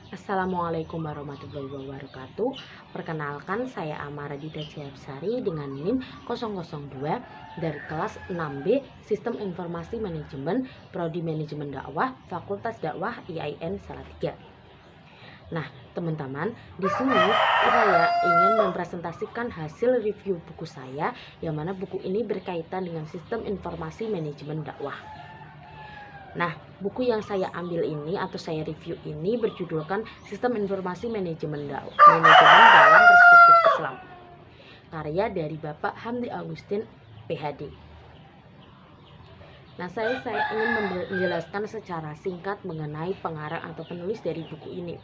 Assalamualaikum warahmatullahi wabarakatuh. Perkenalkan, saya Amara Dida Ciapsari dengan NIM 002 dari kelas 6B Sistem Informasi Manajemen Prodi Manajemen Dakwah Fakultas Dakwah IAIN Salatiga. Nah, teman-teman, di sini saya ingin mempresentasikan hasil review buku saya, yang mana buku ini berkaitan dengan Sistem Informasi Manajemen Dakwah. Nah, buku yang saya ambil ini atau saya review ini berjudulkan Sistem Informasi Manajemen dalam Perspektif Islam, karya dari Bapak Hamdi Agustin, PhD. Nah, saya ingin menjelaskan secara singkat mengenai pengarang atau penulis dari buku ini.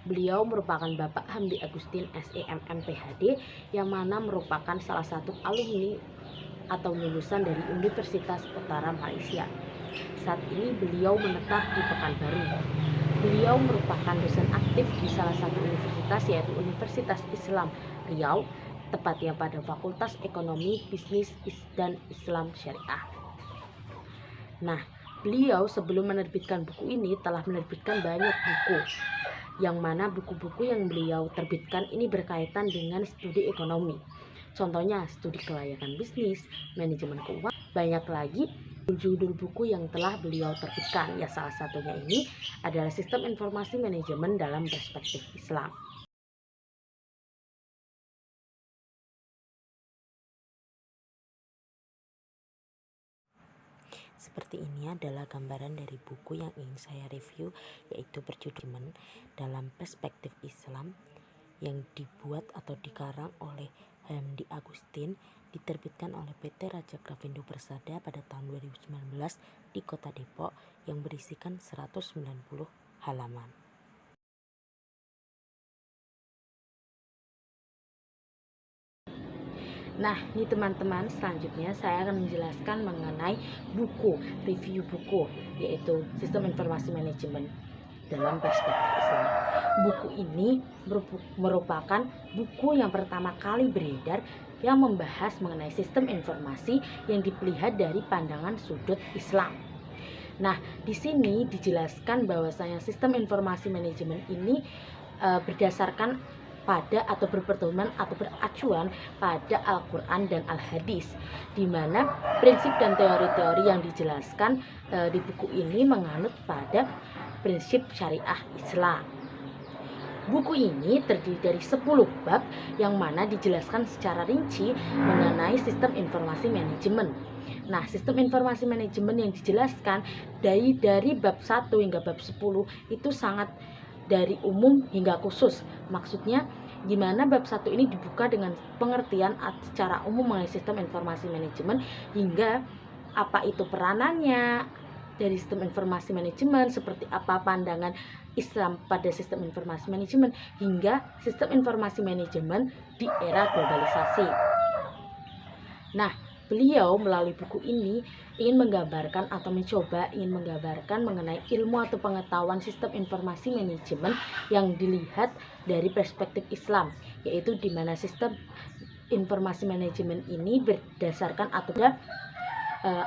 Beliau merupakan Bapak Hamdi Agustin, SEMM, PhD, yang mana merupakan salah satu alumni atau lulusan dari Universitas Utara Malaysia. Saat ini beliau menetap di Pekanbaru. Beliau merupakan dosen aktif di salah satu universitas, yaitu Universitas Islam Riau, tepatnya pada Fakultas Ekonomi, Bisnis, dan Islam Syariah. Nah, beliau sebelum menerbitkan buku ini telah menerbitkan banyak buku, yang mana buku-buku yang beliau terbitkan ini berkaitan dengan studi ekonomi. Contohnya studi kelayakan bisnis, manajemen keuangan, banyak lagi judul buku yang telah beliau terbitkan. Ya, salah satunya ini adalah Sistem Informasi Manajemen dalam Perspektif Islam. Seperti ini adalah gambaran dari buku yang ingin saya review, yaitu berjudul dalam Perspektif Islam, yang dibuat atau dikarang oleh Hamdi Agustin, diterbitkan oleh PT Raja Grafindo Persada pada tahun 2019 di Kota Depok, yang berisikan 190 halaman. Nah, ini teman-teman, selanjutnya saya akan menjelaskan mengenai review buku, yaitu Sistem Informasi Manajemen dalam Perspektif Islam. Buku ini merupakan buku yang pertama kali beredar yang membahas mengenai sistem informasi yang dilihat dari pandangan sudut Islam. Nah, di sini dijelaskan bahwasanya sistem informasi manajemen ini berdasarkan pada atau berpedoman atau beracuan pada Al-Quran dan Al-Hadis, di mana prinsip dan teori-teori yang dijelaskan di buku ini menganut pada prinsip syariah Islam. Buku ini terdiri dari 10 bab yang mana dijelaskan secara rinci mengenai sistem informasi manajemen. Nah, sistem informasi manajemen yang dijelaskan dari bab 1 hingga bab 10 itu sangat dari umum hingga khusus. Maksudnya di mana bab 1 ini dibuka dengan pengertian secara umum mengenai sistem informasi manajemen, hingga apa itu peranannya dari sistem informasi manajemen, seperti apa pandangan Islam pada sistem informasi manajemen, hingga sistem informasi manajemen di era globalisasi. Nah, beliau melalui buku ini ingin menggambarkan atau ingin menggambarkan mengenai ilmu atau pengetahuan sistem informasi manajemen yang dilihat dari perspektif Islam, yaitu di mana sistem informasi manajemen ini berdasarkan atau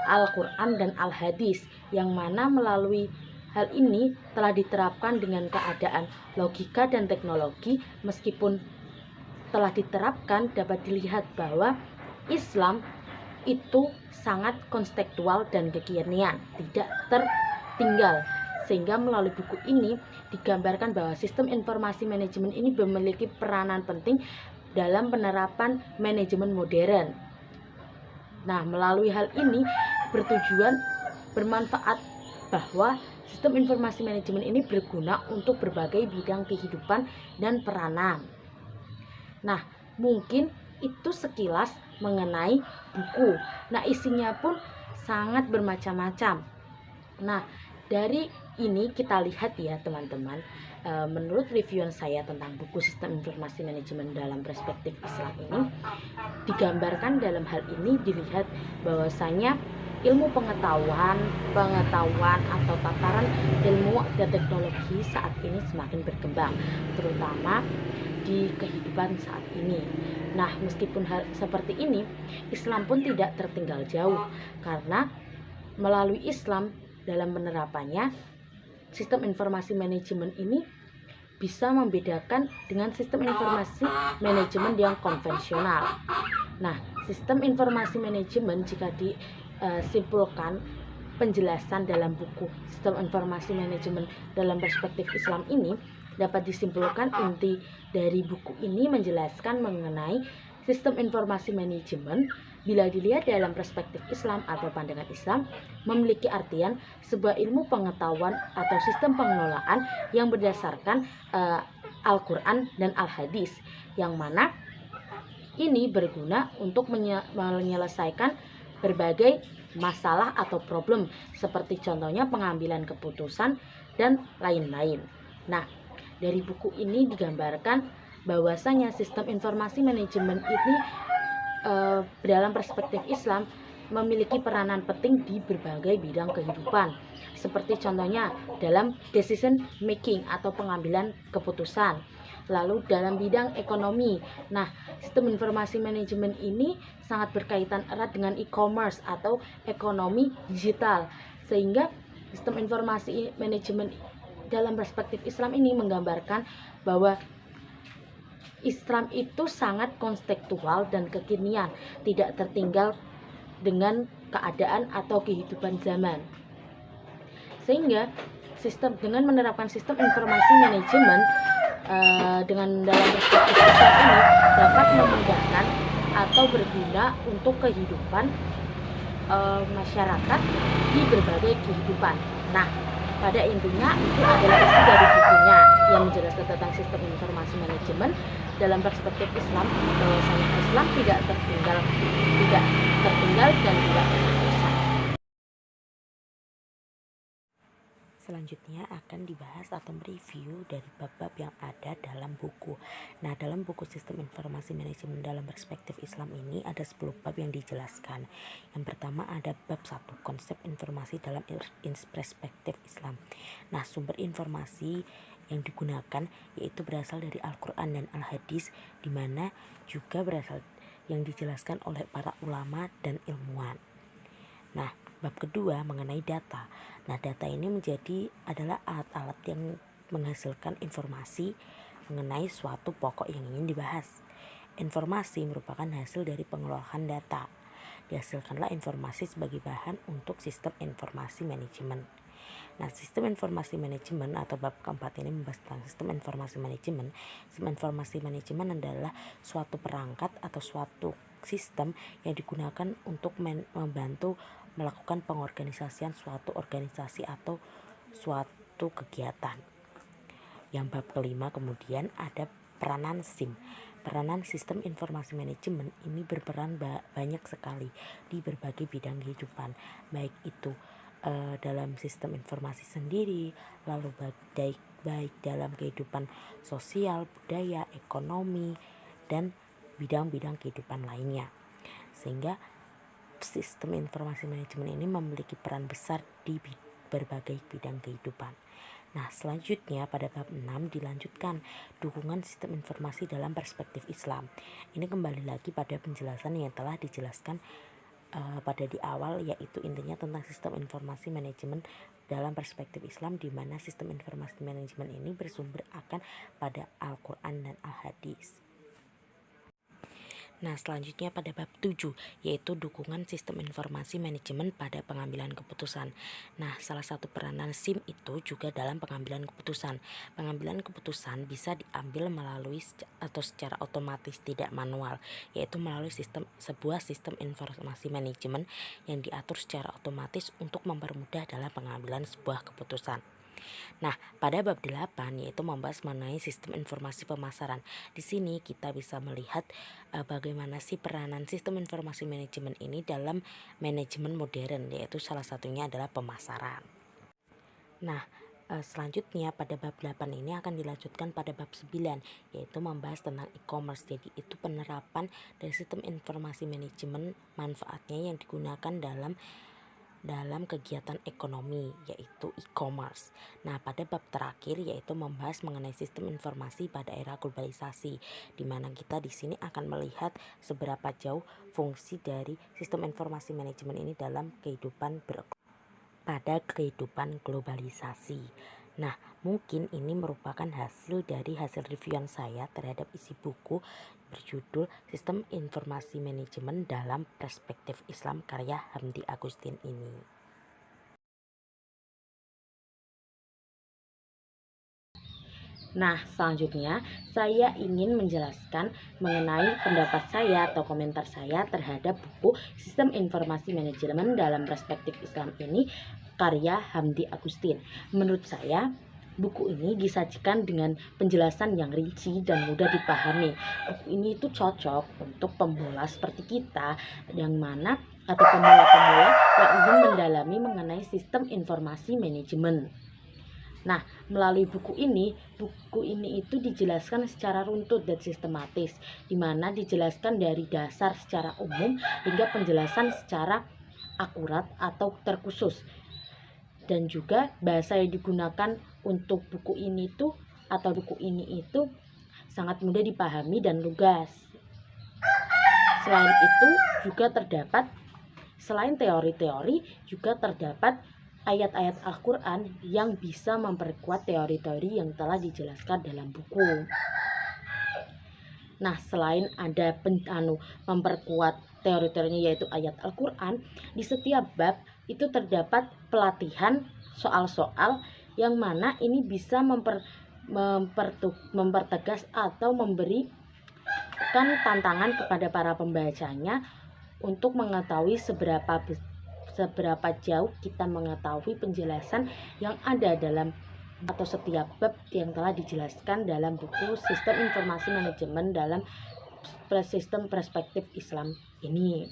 Al-Quran dan Al-Hadis, yang mana melalui hal ini telah diterapkan dengan keadaan logika dan teknologi. Meskipun telah diterapkan, dapat dilihat bahwa Islam itu sangat konstekstual dan kekinian, tidak tertinggal, sehingga melalui buku ini digambarkan bahwa sistem informasi manajemen ini memiliki peranan penting dalam penerapan manajemen modern. Nah, melalui hal ini bertujuan bermanfaat bahwa sistem informasi manajemen ini berguna untuk berbagai bidang kehidupan dan peranan. Nah, mungkin itu sekilas mengenai buku. Nah, isinya pun sangat bermacam-macam. Nah, dari ini kita lihat ya teman-teman, menurut reviewan saya tentang buku Sistem Informasi Manajemen dalam Perspektif Islam ini, digambarkan dalam hal ini dilihat bahwasanya ilmu pengetahuan atau tataran ilmu dan teknologi saat ini semakin berkembang, terutama di kehidupan saat ini. Nah, meskipun hal seperti ini, Islam pun tidak tertinggal jauh, karena melalui Islam dalam penerapannya, sistem informasi manajemen ini bisa membedakan dengan sistem informasi manajemen yang konvensional. Nah, sistem informasi manajemen jika disimpulkan penjelasan dalam buku Sistem Informasi Manajemen dalam Perspektif Islam ini dapat disimpulkan inti dari buku ini menjelaskan mengenai sistem informasi manajemen bila dilihat dalam perspektif Islam atau pandangan Islam memiliki artian sebuah ilmu pengetahuan atau sistem pengelolaan yang berdasarkan Al-Quran dan Al-Hadis, yang mana ini berguna untuk menyelesaikan berbagai masalah atau problem seperti contohnya pengambilan keputusan dan lain-lain. Nah, dari buku ini digambarkan bahwasanya sistem informasi manajemen ini dalam perspektif Islam memiliki peranan penting di berbagai bidang kehidupan, seperti contohnya dalam decision making atau pengambilan keputusan. Lalu dalam bidang ekonomi, nah sistem informasi manajemen ini sangat berkaitan erat dengan e-commerce atau ekonomi digital, sehingga sistem informasi manajemen dalam perspektif Islam ini menggambarkan bahwa Islam itu sangat kontekstual dan kekinian, tidak tertinggal dengan keadaan atau kehidupan zaman. Sehingga dengan menerapkan sistem informasi manajemen dengan dalam perspektif Islam ini dapat memudahkan atau berguna untuk kehidupan masyarakat di berbagai kehidupan. Nah, pada intinya itu adalah isi dari bukunya yang menjelaskan tentang sistem informasi manajemen dalam perspektif Islam, bahwasanya Islam tidak tertinggal dan tidak terpisah. Selanjutnya akan dibahas atau mereview dari bab-bab yang ada dalam buku. Nah, dalam buku Sistem Informasi Manajemen dalam Perspektif Islam ini ada 10 bab yang dijelaskan. Yang pertama ada bab 1, konsep informasi dalam perspektif Islam. Nah, sumber informasi yang digunakan yaitu berasal dari Al-Quran dan Al-Hadis, di mana juga berasal yang dijelaskan oleh para ulama dan ilmuwan. Nah, bab kedua mengenai data. Nah, data ini adalah alat-alat yang menghasilkan informasi mengenai suatu pokok yang ingin dibahas. Informasi merupakan hasil dari pengolahan data. Dihasilkanlah informasi sebagai bahan untuk sistem informasi manajemen. Nah, sistem informasi manajemen atau bab keempat ini membahas tentang sistem informasi manajemen. Sistem informasi manajemen adalah suatu perangkat atau suatu sistem yang digunakan untuk membantu melakukan pengorganisasian suatu organisasi atau suatu kegiatan. Yang bab kelima kemudian ada peranan SIM. Peranan sistem informasi manajemen ini berperan banyak sekali di berbagai bidang kehidupan, baik itu dalam sistem informasi sendiri, lalu baik dalam kehidupan sosial, budaya, ekonomi, dan bidang-bidang kehidupan lainnya. Sehingga sistem informasi manajemen ini memiliki peran besar di berbagai bidang kehidupan. Nah, selanjutnya pada bab 6 dilanjutkan dukungan sistem informasi dalam perspektif Islam. Ini kembali lagi pada penjelasan yang telah dijelaskan pada di awal, yaitu intinya tentang sistem informasi manajemen dalam perspektif Islam, di mana sistem informasi manajemen ini bersumber akan pada Al-Quran dan Al-Hadis. Nah, selanjutnya pada bab 7 yaitu dukungan sistem informasi manajemen pada pengambilan keputusan. Nah, salah satu peranan SIM itu juga dalam pengambilan keputusan. Pengambilan keputusan bisa diambil melalui atau secara otomatis, tidak manual, yaitu melalui sebuah sistem informasi manajemen yang diatur secara otomatis untuk mempermudah dalam pengambilan sebuah keputusan. Nah, pada bab 8 yaitu membahas mengenai sistem informasi pemasaran. Di sini kita bisa melihat bagaimana sih peranan sistem informasi manajemen ini dalam manajemen modern, yaitu salah satunya adalah pemasaran. Nah, selanjutnya pada bab 8 ini akan dilanjutkan pada bab 9 yaitu membahas tentang e-commerce. Jadi itu penerapan dari sistem informasi manajemen, manfaatnya yang digunakan dalam kegiatan ekonomi yaitu e-commerce. Nah, pada bab terakhir yaitu membahas mengenai sistem informasi pada era globalisasi, di mana kita di sini akan melihat seberapa jauh fungsi dari sistem informasi manajemen ini dalam kehidupan pada kehidupan globalisasi. Nah, mungkin ini merupakan hasil dari hasil reviewan saya terhadap isi buku berjudul Sistem Informasi Manajemen dalam Perspektif Islam karya Hamdi Agustin ini. Nah, selanjutnya saya ingin menjelaskan mengenai pendapat saya atau komentar saya terhadap buku Sistem Informasi Manajemen dalam Perspektif Islam ini karya Hamdi Agustin. Menurut saya, buku ini disajikan dengan penjelasan yang rinci dan mudah dipahami. Buku ini itu cocok untuk pemula seperti kita yang mana atau pemula-pemula yang ingin mendalami mengenai sistem informasi manajemen. Nah, melalui buku ini itu dijelaskan secara runtut dan sistematis, di mana dijelaskan dari dasar secara umum hingga penjelasan secara akurat atau terkhusus. Dan juga bahasa yang digunakan untuk buku ini itu sangat mudah dipahami dan lugas. Selain itu juga selain teori-teori juga terdapat ayat-ayat Al-Quran yang bisa memperkuat teori-teori yang telah dijelaskan dalam buku. Nah, selain ada memperkuat teori-teorinya yaitu ayat Al-Quran, di setiap bab itu terdapat pelatihan soal-soal yang mana ini bisa mempertegas atau memberikan tantangan kepada para pembacanya untuk mengetahui seberapa jauh kita mengetahui penjelasan yang ada dalam atau setiap bab yang telah dijelaskan dalam buku Sistem Informasi Manajemen dalam Sistem Perspektif Islam ini.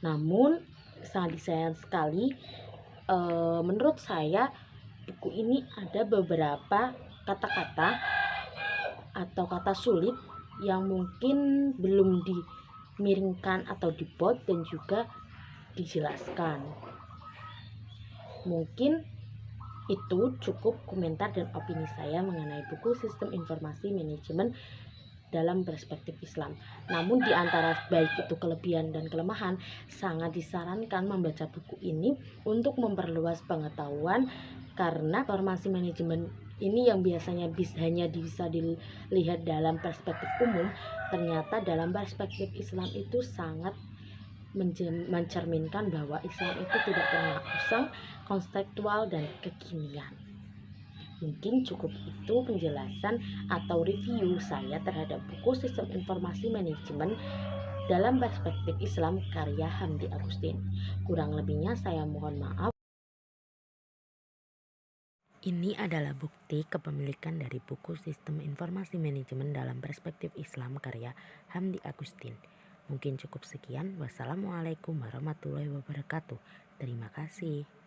Namun sangat disayang sekali, menurut saya buku ini ada beberapa kata-kata atau kata sulit yang mungkin belum dimiringkan atau dibold dan juga dijelaskan. Mungkin itu cukup komentar dan opini saya mengenai buku Sistem Informasi Manajemen dalam Perspektif Islam. Namun di antara baik itu kelebihan dan kelemahan, sangat disarankan membaca buku ini untuk memperluas pengetahuan, karena informasi manajemen ini yang biasanya hanya bisa dilihat dalam perspektif umum, ternyata dalam perspektif Islam itu sangat mencerminkan bahwa Islam itu tidak pernah usang, konseptual, dan kekinian. Mungkin cukup itu penjelasan atau review saya terhadap buku Sistem Informasi Manajemen dalam Perspektif Islam karya Hamdi Agustin. Kurang lebihnya saya mohon maaf. Ini adalah bukti kepemilikan dari buku Sistem Informasi Manajemen dalam Perspektif Islam karya Hamdi Agustin. Mungkin cukup sekian. Wassalamualaikum warahmatullahi wabarakatuh. Terima kasih.